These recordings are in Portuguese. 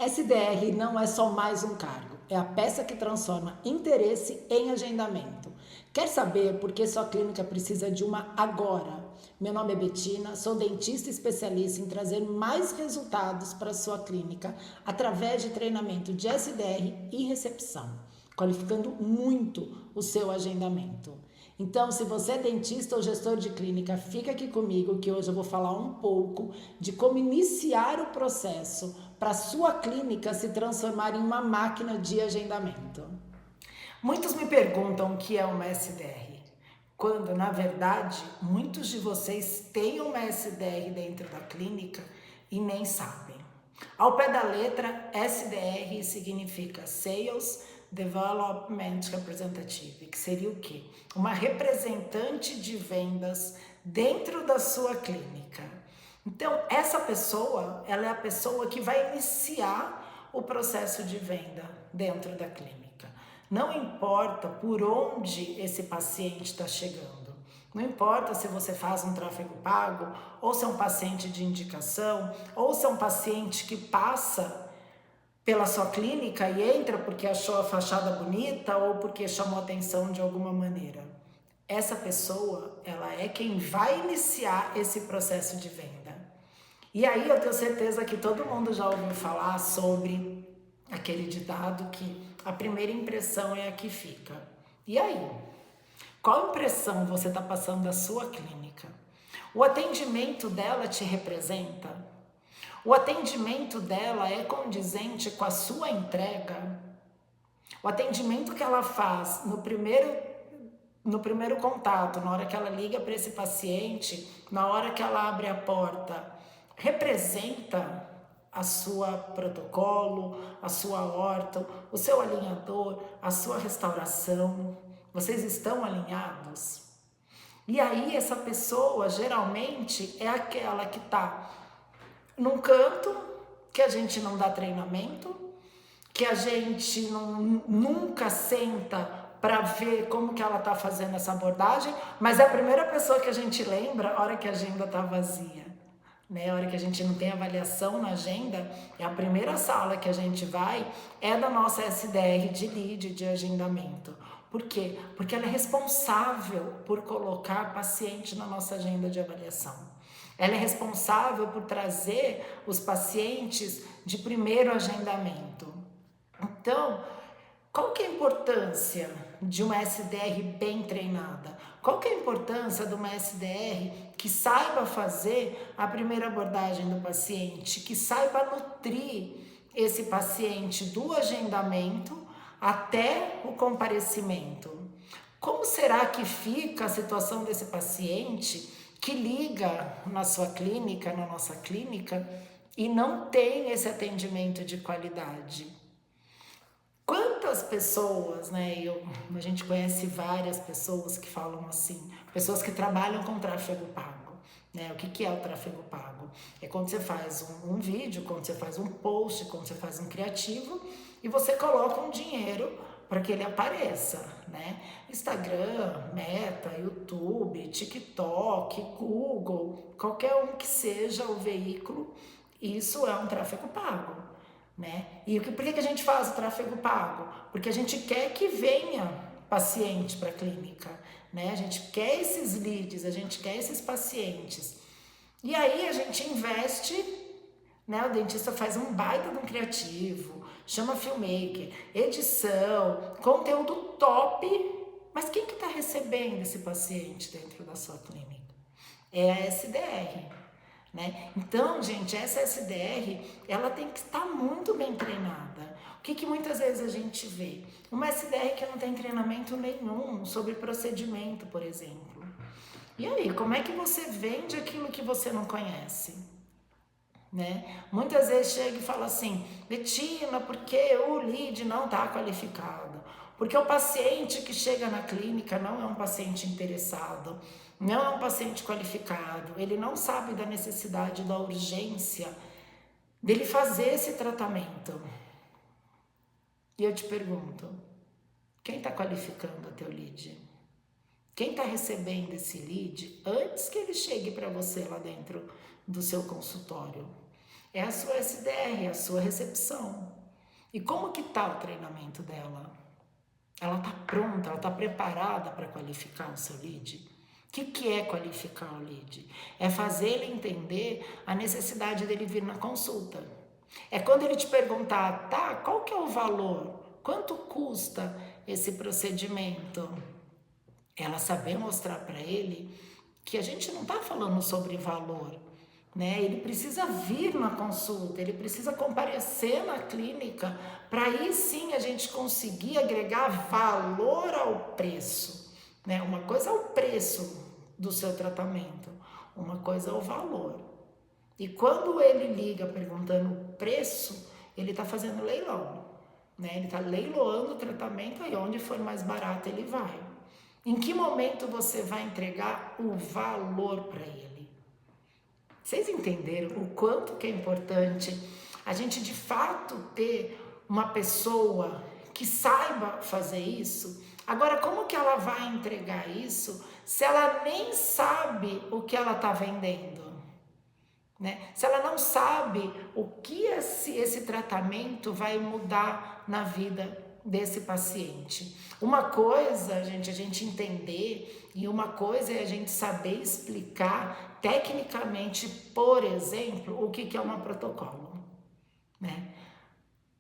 SDR não é só mais um cargo, é a peça que transforma interesse em agendamento. Quer saber por que sua clínica precisa de uma agora? Meu nome é Betina, sou dentista especialista em trazer mais resultados para sua clínica através de treinamento de SDR e recepção, qualificando muito o seu agendamento. Então, se você é dentista ou gestor de clínica, fica aqui comigo que hoje eu vou falar um pouco de como iniciar o processo para sua clínica se transformar em uma máquina de agendamento. Muitos me perguntam o que é uma SDR, quando na verdade muitos de vocês têm uma SDR dentro da clínica e nem sabem. Ao pé da letra, SDR significa Sales Development Representative, que seria o quê? Uma representante de vendas dentro da sua clínica. Então, essa pessoa, ela é a pessoa que vai iniciar o processo de venda dentro da clínica. Não importa por onde esse paciente está chegando. Não importa se você faz um tráfego pago, ou se é um paciente de indicação, ou se é um paciente que passa pela sua clínica e entra porque achou a fachada bonita ou porque chamou atenção de alguma maneira. Essa pessoa, ela é quem vai iniciar esse processo de venda. E aí eu tenho certeza que todo mundo já ouviu falar sobre aquele ditado que a primeira impressão é a que fica. E aí? Qual impressão você está passando da sua clínica? O atendimento dela te representa? O atendimento dela é condizente com a sua entrega? O atendimento que ela faz no primeiro contato, na hora que ela liga para esse paciente, na hora que ela abre a porta, representa a sua protocolo, a sua horta, o seu alinhador, a sua restauração? Vocês estão alinhados? E aí essa pessoa geralmente é aquela que está num canto, que a gente não dá treinamento, que a gente nunca senta para ver como que ela está fazendo essa abordagem, mas é a primeira pessoa que a gente lembra a hora que a agenda está vazia. Né? A hora que a gente não tem avaliação na agenda, é a primeira sala que a gente vai, é da nossa SDR de lead, de agendamento. Por quê? Porque ela é responsável por colocar paciente na nossa agenda de avaliação. Ela é responsável por trazer os pacientes de primeiro agendamento. Então, qual que é a importância de uma SDR bem treinada? Qual que é a importância de uma SDR que saiba fazer a primeira abordagem do paciente, que saiba nutrir esse paciente do agendamento até o comparecimento? Como será que fica a situação desse paciente que liga na sua clínica, na nossa clínica, e não tem esse atendimento de qualidade? Quantas pessoas, né? A gente conhece várias pessoas que falam assim, pessoas que trabalham com tráfego pago. Né? O que é o tráfego pago? É quando você faz um vídeo, quando você faz um post, quando você faz um criativo e você coloca um dinheiro para que ele apareça, né? Instagram, Meta, YouTube, TikTok, Google, qualquer um que seja o veículo, isso é um tráfego pago. Né? E por que a gente faz o tráfego pago? Porque a gente quer que venha paciente para a clínica, né? A gente quer esses leads, a gente quer esses pacientes. E aí a gente investe, né? O dentista faz um baita de um criativo, chama filmmaker, edição, conteúdo top, mas quem que está recebendo esse paciente dentro da sua clínica? É a SDR. Né? Então, gente, essa SDR, ela tem que estar muito bem treinada. O que muitas vezes a gente vê? Uma SDR que não tem treinamento nenhum sobre procedimento, por exemplo. E aí, como é que você vende aquilo que você não conhece? Né? Muitas vezes chega e fala assim, Betina, porque o lead não está qualificado, porque o paciente que chega na clínica não é um paciente interessado, não é um paciente qualificado, ele não sabe da necessidade, da urgência dele fazer esse tratamento. E eu te pergunto, quem está qualificando o teu lead? Quem está recebendo esse lead antes que ele chegue para você lá dentro do seu consultório? É a sua SDR, é a sua recepção. E como que tá o treinamento dela? Ela tá pronta, ela tá preparada para qualificar o seu lead? O que é qualificar o lead? É fazer ele entender a necessidade dele vir na consulta. É quando ele te perguntar, tá, qual que é o valor? Quanto custa esse procedimento? Ela saber mostrar para ele que a gente não está falando sobre valor, né? Ele precisa vir na consulta, ele precisa comparecer na clínica para aí sim a gente conseguir agregar valor ao preço, né? Uma coisa é o preço do seu tratamento, uma coisa é o valor. E quando ele liga perguntando o preço, ele está fazendo leilão, né? Ele está leiloando o tratamento e onde for mais barato ele vai. Em que momento você vai entregar o valor para ele? Vocês entenderam o quanto que é importante a gente de fato ter uma pessoa que saiba fazer isso? Agora, como que ela vai entregar isso se ela nem sabe o que ela está vendendo? Né? Se ela não sabe o que esse tratamento vai mudar na vida desse paciente. Uma coisa, gente, a gente entender, e uma coisa é a gente saber explicar tecnicamente, por exemplo, o que é um protocolo, né?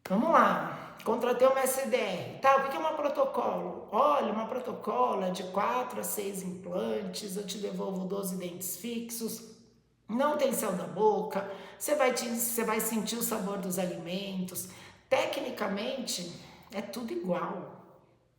Vamos lá, contratei uma SDR, tá, o que é um protocolo? Olha, uma protocolo é de 4 a 6 implantes, eu te devolvo 12 dentes fixos, não tem céu da boca, você vai sentir o sabor dos alimentos. Tecnicamente, é tudo igual,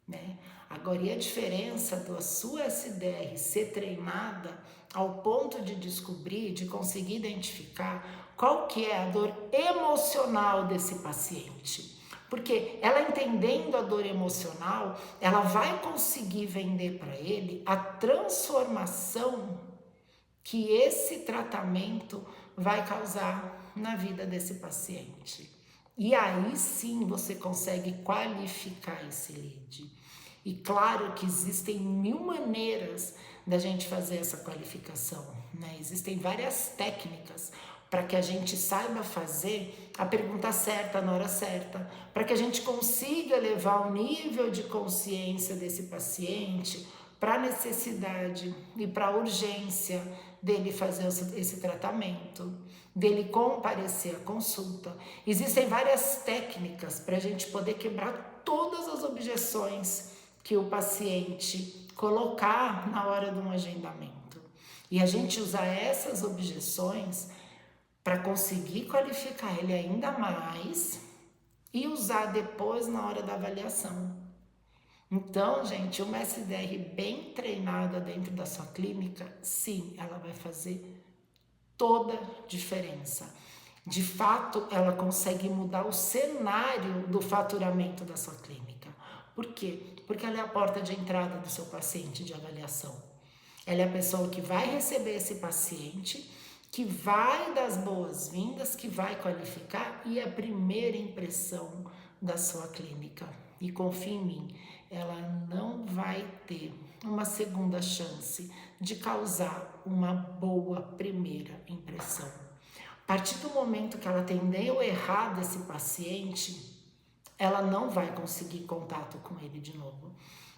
né? Agora, e a diferença da sua SDR ser treinada ao ponto de descobrir, de conseguir identificar qual que é a dor emocional desse paciente. Porque ela entendendo a dor emocional, ela vai conseguir vender para ele a transformação que esse tratamento vai causar na vida desse paciente. E aí sim você consegue qualificar esse lead. E claro que existem 1000 maneiras da gente fazer essa qualificação, né? Existem várias técnicas para que a gente saiba fazer a pergunta certa na hora certa, para que a gente consiga levar o nível de consciência desse paciente para a necessidade e para a urgência dele fazer esse tratamento, dele comparecer à consulta. Existem várias técnicas para a gente poder quebrar todas as objeções que o paciente colocar na hora de um agendamento. E a gente usar essas objeções para conseguir qualificar ele ainda mais e usar depois na hora da avaliação. Então, gente, uma SDR bem treinada dentro da sua clínica, sim, ela vai fazer toda a diferença. De fato, ela consegue mudar o cenário do faturamento da sua clínica. Por quê? Porque ela é a porta de entrada do seu paciente de avaliação. Ela é a pessoa que vai receber esse paciente, que vai dar as boas-vindas, que vai qualificar e é a primeira impressão da sua clínica. E confie em mim, ela não vai ter uma segunda chance de causar uma boa primeira impressão. A partir do momento que ela atendeu errado esse paciente, ela não vai conseguir contato com ele de novo.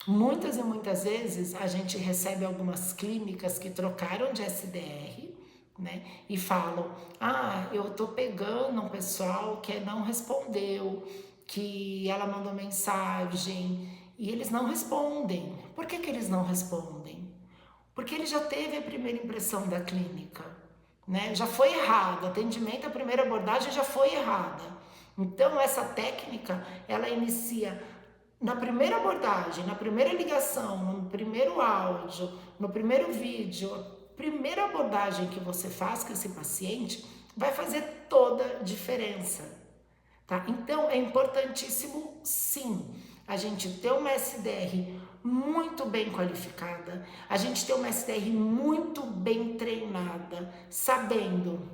Muitas e muitas vezes a gente recebe algumas clínicas que trocaram de SDR, né? E falam, eu tô pegando um pessoal que não respondeu, que ela mandou mensagem e eles não respondem. Por que eles não respondem? Porque ele já teve a primeira impressão da clínica, né? Já foi errado, atendimento, a primeira abordagem já foi errada. Então essa técnica, ela inicia na primeira abordagem, na primeira ligação, no primeiro áudio, no primeiro vídeo. A primeira abordagem que você faz com esse paciente vai fazer toda a diferença, tá? Então é importantíssimo, sim, a gente ter uma SDR muito bem qualificada, a gente ter uma SDR muito bem treinada, sabendo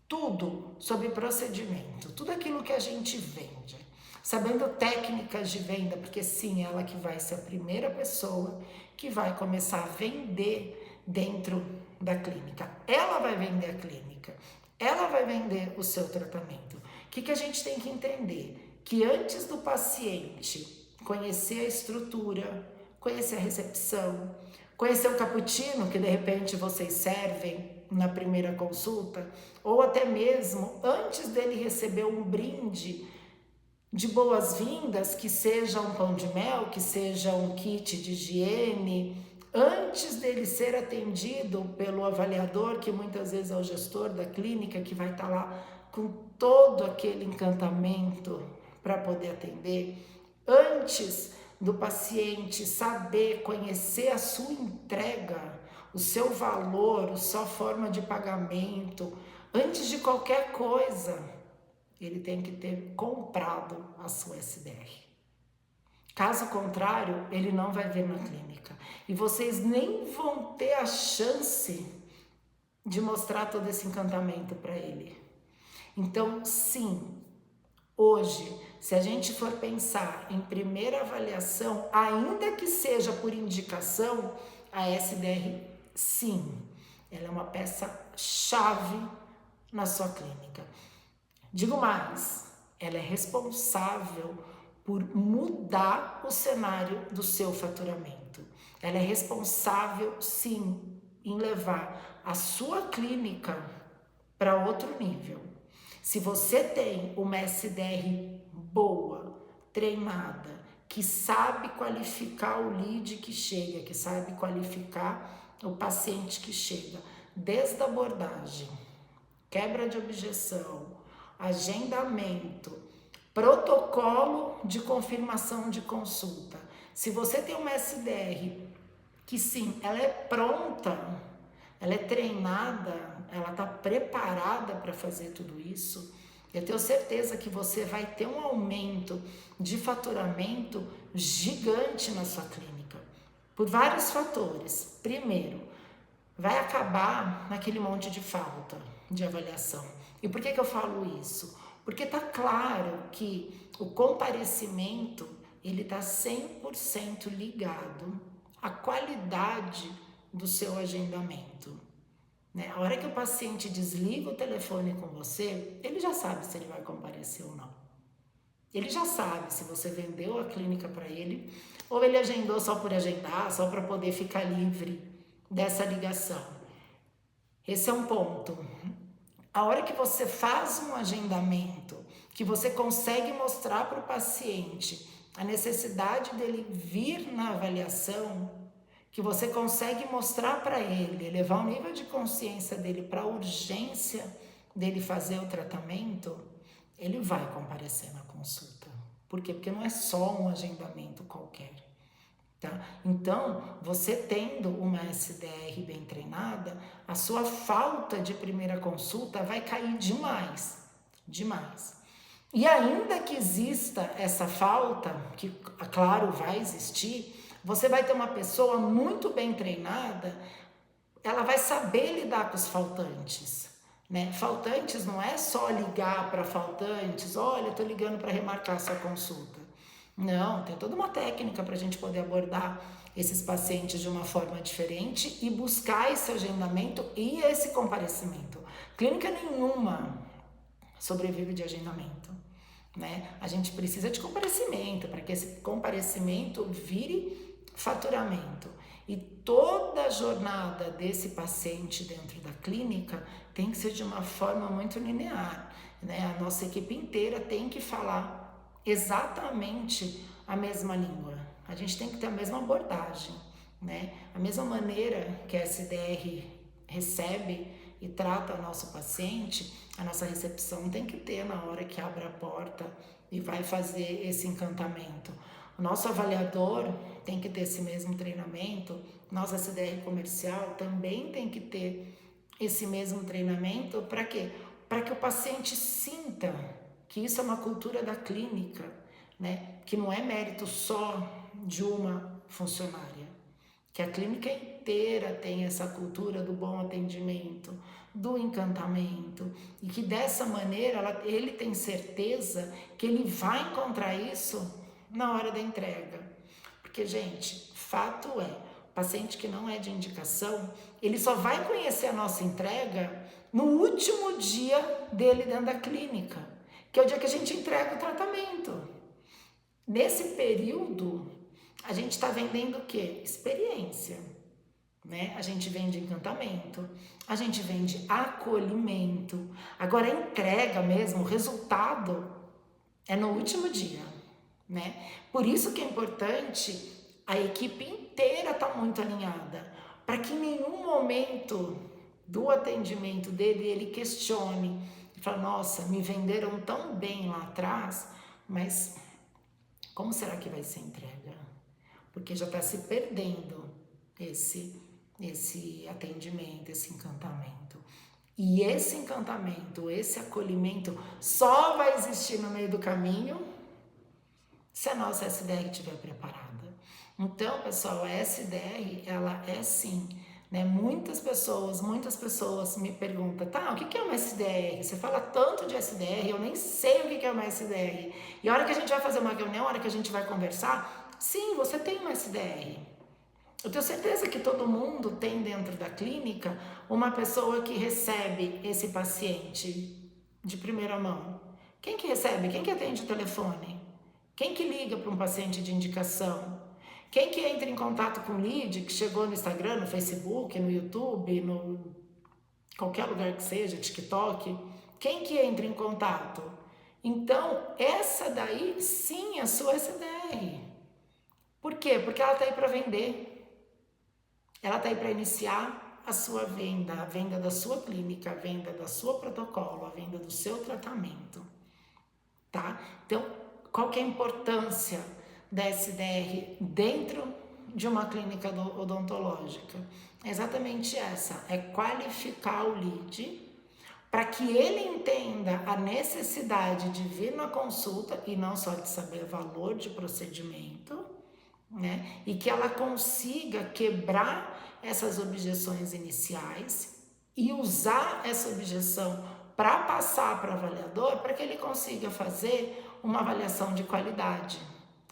tudo sobre procedimento, tudo aquilo que a gente vende, sabendo técnicas de venda, porque sim, ela que vai ser a primeira pessoa que vai começar a vender dentro da clínica. Ela vai vender a clínica, ela vai vender o seu tratamento. O que a gente tem que entender? Que antes do paciente conhecer a estrutura, conhecer a recepção, conhecer o cappuccino que de repente vocês servem na primeira consulta, ou até mesmo antes dele receber um brinde de boas-vindas, que seja um pão de mel, que seja um kit de higiene, antes dele ser atendido pelo avaliador, que muitas vezes é o gestor da clínica, que vai estar lá com todo aquele encantamento para poder atender, antes do paciente saber, conhecer a sua entrega, o seu valor, a sua forma de pagamento, antes de qualquer coisa, ele tem que ter comprado a sua SDR. Caso contrário, ele não vai vir na clínica. E vocês nem vão ter a chance de mostrar todo esse encantamento para ele. Então, sim, hoje, se a gente for pensar em primeira avaliação, ainda que seja por indicação, a SDR, sim, ela é uma peça-chave na sua clínica. Digo mais, ela é responsável por mudar o cenário do seu faturamento. Ela é responsável, sim, em levar a sua clínica para outro nível. Se você tem uma SDR boa, treinada, que sabe qualificar o lead que chega, que sabe qualificar o paciente que chega, desde a abordagem, quebra de objeção, agendamento, protocolo de confirmação de consulta. Se você tem uma SDR que sim, ela é pronta, ela é treinada, ela está preparada para fazer tudo isso, eu tenho certeza que você vai ter um aumento de faturamento gigante na sua clínica, por vários fatores. Primeiro, vai acabar naquele monte de falta de avaliação. E por que eu falo isso? Porque tá claro que o comparecimento, ele tá 100% ligado à qualidade do seu agendamento. Né? A hora que o paciente desliga o telefone com você, ele já sabe se ele vai comparecer ou não. Ele já sabe se você vendeu a clínica para ele ou ele agendou só por agendar, só para poder ficar livre dessa ligação. Esse é um ponto. A hora que você faz um agendamento, que você consegue mostrar para o paciente a necessidade dele vir na avaliação, que você consegue mostrar para ele, elevar o nível de consciência dele para a urgência dele fazer o tratamento, ele vai comparecer na consulta. Por quê? Porque não é só um agendamento qualquer. Tá? Então, você tendo uma SDR bem treinada, a sua falta de primeira consulta vai cair demais, demais. E ainda que exista essa falta, que claro vai existir, você vai ter uma pessoa muito bem treinada, ela vai saber lidar com os faltantes. Né? Faltantes não é só ligar para faltantes, olha, estou ligando para remarcar sua consulta. Não, tem toda uma técnica para a gente poder abordar esses pacientes de uma forma diferente e buscar esse agendamento e esse comparecimento. Clínica nenhuma sobrevive de agendamento, né? A gente precisa de comparecimento para que esse comparecimento vire faturamento. E toda a jornada desse paciente dentro da clínica tem que ser de uma forma muito linear, né? A nossa equipe inteira tem que falar exatamente a mesma língua. A gente tem que ter a mesma abordagem, né? A mesma maneira que a SDR recebe e trata o nosso paciente, a nossa recepção tem que ter na hora que abre a porta e vai fazer esse encantamento. O nosso avaliador tem que ter esse mesmo treinamento, nossa SDR comercial também tem que ter esse mesmo treinamento. Para quê? Para que o paciente sinta que isso é uma cultura da clínica, né? Que não é mérito só de uma funcionária, que a clínica inteira tem essa cultura do bom atendimento, do encantamento, e que dessa maneira ele tem certeza que ele vai encontrar isso na hora da entrega. Porque, gente, fato é, o paciente que não é de indicação, ele só vai conhecer a nossa entrega no último dia dele dentro da clínica, que é o dia que a gente entrega o tratamento. Nesse período, a gente está vendendo o quê? Experiência, né? A gente vende encantamento, a gente vende acolhimento. Agora, a entrega mesmo, o resultado é no último dia, né? Por isso que é importante a equipe inteira estar muito alinhada, para que em nenhum momento do atendimento dele ele questione e fale, nossa, me venderam tão bem lá atrás, mas como será que vai ser entrega? Porque já está se perdendo esse atendimento, esse encantamento. E esse encantamento, esse acolhimento só vai existir no meio do caminho se a nossa SDR estiver preparada. Então, pessoal, a SDR, ela é sim, né? Muitas pessoas me perguntam, tá, o que é uma SDR? Você fala tanto de SDR, eu nem sei o que é uma SDR. E a hora que a gente vai fazer uma reunião, a hora que a gente vai conversar, sim, você tem uma SDR. Eu tenho certeza que todo mundo tem dentro da clínica uma pessoa que recebe esse paciente de primeira mão. Quem que recebe? Quem que atende o telefone? Quem que liga para um paciente de indicação? Quem que entra em contato com o lead que chegou no Instagram, no Facebook, no YouTube, no qualquer lugar que seja, TikTok? Quem que entra em contato? Então, essa daí sim é a sua SDR. Por quê? Porque ela está aí para vender. Ela está aí para iniciar a sua venda, a venda da sua clínica, a venda da sua protocolo, a venda do seu tratamento, tá? Então, qual que é a importância da SDR dentro de uma clínica odontológica? É exatamente essa, é qualificar o lead para que ele entenda a necessidade de vir na consulta e não só de saber o valor de procedimento, né? E que ela consiga quebrar essas objeções iniciais e usar essa objeção para passar para o avaliador, para que ele consiga fazer uma avaliação de qualidade,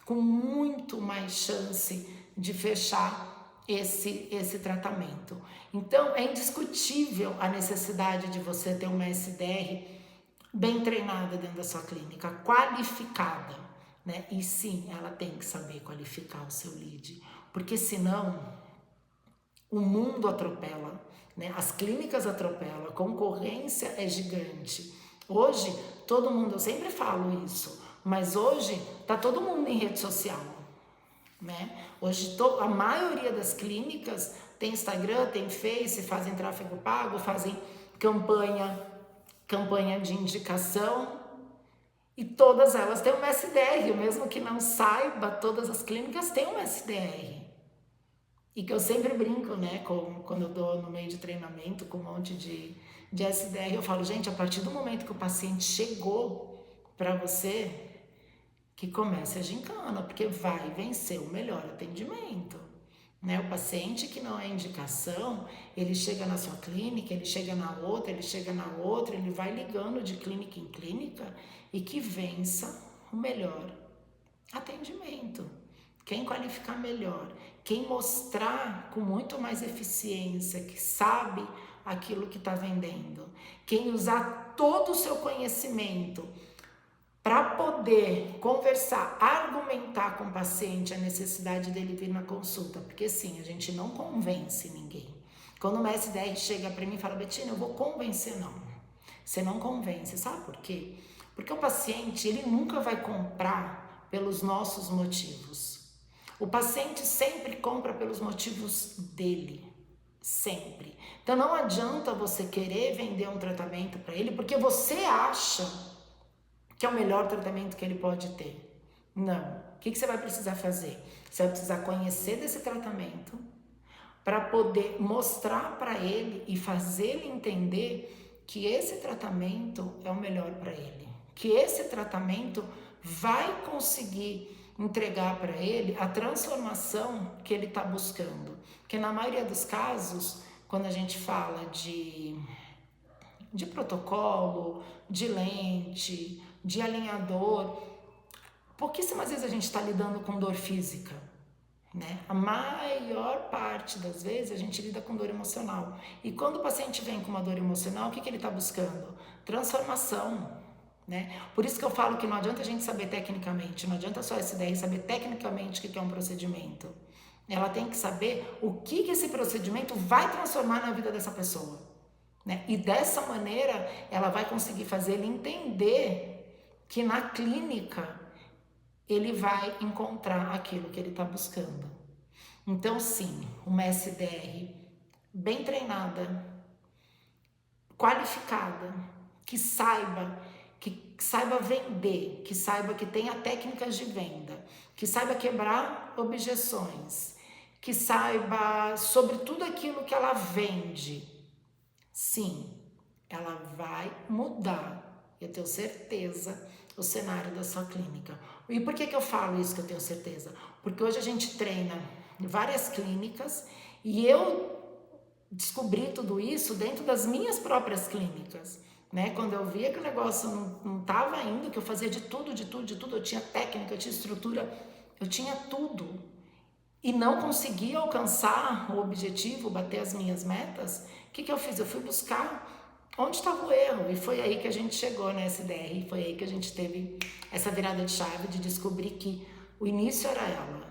com muito mais chance de fechar esse tratamento. Então, é indiscutível a necessidade de você ter uma SDR bem treinada dentro da sua clínica, qualificada, né? E sim, ela tem que saber qualificar o seu lead, porque senão o mundo atropela, né? As clínicas atropelam, a concorrência é gigante. Hoje, todo mundo, eu sempre falo isso, mas hoje tá todo mundo em rede social, né? Hoje a maioria das clínicas tem Instagram, tem Face, fazem tráfego pago, fazem campanha de indicação, e todas elas têm uma SDR, mesmo que não saiba, todas as clínicas têm uma SDR. E que eu sempre brinco, né, quando eu dou no meio de treinamento com um monte de SDR, eu falo, gente, a partir do momento que o paciente chegou para você, que comece a gincana, porque vai vencer o melhor atendimento, né? O paciente que não é indicação, ele chega na sua clínica, ele chega na outra, ele vai ligando de clínica em clínica e que vença o melhor atendimento. Quem qualificar melhor, quem mostrar com muito mais eficiência, que sabe aquilo que está vendendo, quem usar todo o seu conhecimento para poder conversar, argumentar com o paciente a necessidade dele vir na consulta, porque sim, a gente não convence ninguém. Quando uma SDR chega para mim e fala, Betina, eu vou convencer, não. Você não convence, sabe por quê? Porque o paciente, ele nunca vai comprar pelos nossos motivos. O paciente sempre compra pelos motivos dele, sempre. Então não adianta você querer vender um tratamento para ele porque você acha que é o melhor tratamento que ele pode ter. Não. O que você vai precisar fazer? Você vai precisar conhecer desse tratamento para poder mostrar para ele e fazer ele entender que esse tratamento é o melhor para ele. Que esse tratamento vai conseguir entregar para ele a transformação que ele está buscando. Porque na maioria dos casos, quando a gente fala de protocolo, de lente, de alinhador, pouquíssimas vezes a gente está lidando com dor física. né? A maior parte das vezes a gente lida com dor emocional. E quando o paciente vem com uma dor emocional, o que ele está buscando? Transformação, né? Por isso que eu falo que não adianta a gente saber tecnicamente, não adianta só a SDR saber tecnicamente o que é um procedimento. Ela tem que saber o que esse procedimento vai transformar na vida dessa pessoa, né? E dessa maneira ela vai conseguir fazer ele entender que na clínica ele vai encontrar aquilo que ele está buscando. Então, sim, uma SDR bem treinada, qualificada, que saiba vender, que saiba que tenha técnicas de venda, que saiba quebrar objeções, que saiba sobre tudo aquilo que ela vende. Sim, ela vai mudar, eu tenho certeza, o cenário da sua clínica. E por que eu falo isso que eu tenho certeza? Porque hoje a gente treina em várias clínicas e eu descobri tudo isso dentro das minhas próprias clínicas, né? Quando eu via que o negócio não estava indo, que eu fazia de tudo, eu tinha técnica, eu tinha estrutura, eu tinha tudo e não conseguia alcançar o objetivo, bater as minhas metas, o que eu fiz? Eu fui buscar onde estava o erro, e foi aí que a gente chegou na SDR, foi aí que a gente teve essa virada de chave de descobrir que o início era ela,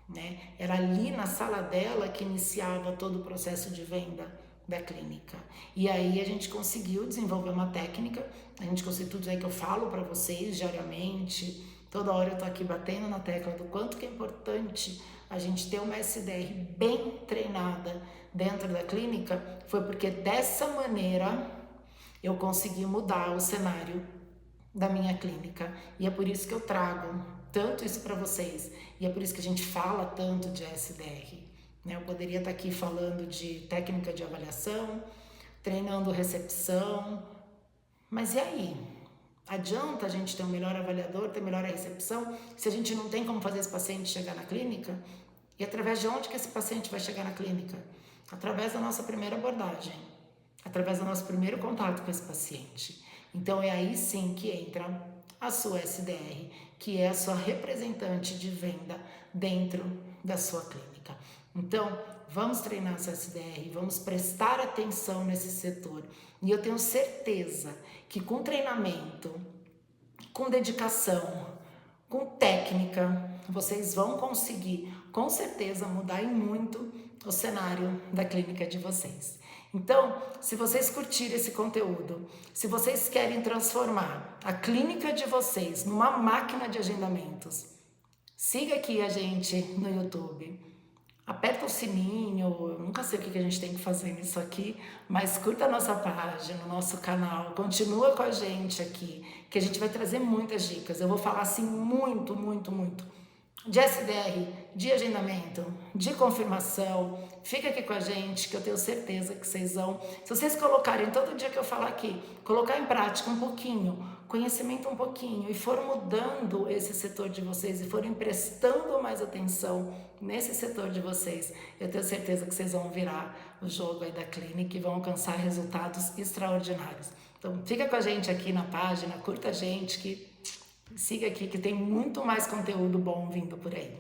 né? Era ali na sala dela que iniciava todo o processo de venda da clínica. E aí a gente conseguiu desenvolver uma técnica, a gente conseguiu tudo aí que eu falo para vocês diariamente, toda hora eu tô aqui batendo na tecla do quanto que é importante a gente ter uma SDR bem treinada dentro da clínica, foi porque dessa maneira eu consegui mudar o cenário da minha clínica. E é por isso que eu trago tanto isso para vocês. E é por isso que a gente fala tanto de SDR. Né? Eu poderia estar aqui falando de técnica de avaliação, treinando recepção, mas e aí? Adianta a gente ter um melhor avaliador, ter melhor recepção, se a gente não tem como fazer esse paciente chegar na clínica? E através de onde que esse paciente vai chegar na clínica? Através da nossa primeira abordagem, através do nosso primeiro contato com esse paciente. Então é aí sim que entra a sua SDR, que é a sua representante de venda dentro da sua clínica. Então, vamos treinar essa SDR, vamos prestar atenção nesse setor. E eu tenho certeza que com treinamento, com dedicação, com técnica, vocês vão conseguir, com certeza, mudar em muito o cenário da clínica de vocês. Então, se vocês curtirem esse conteúdo, se vocês querem transformar a clínica de vocês numa máquina de agendamentos, siga aqui a gente no YouTube. Aperta o sininho, eu nunca sei o que a gente tem que fazer nisso aqui, mas curta a nossa página, o nosso canal, continua com a gente aqui, que a gente vai trazer muitas dicas. Eu vou falar assim muito de SDR, de agendamento, de confirmação. Fica aqui com a gente que eu tenho certeza que vocês vão, se vocês colocarem todo dia que eu falar aqui, colocar em prática um pouquinho, conhecimento um pouquinho e for mudando esse setor de vocês e forem prestando mais atenção nesse setor de vocês, eu tenho certeza que vocês vão virar o jogo aí da clínica e vão alcançar resultados extraordinários. Então fica com a gente aqui na página, curta a gente, que siga aqui que tem muito mais conteúdo bom vindo por aí.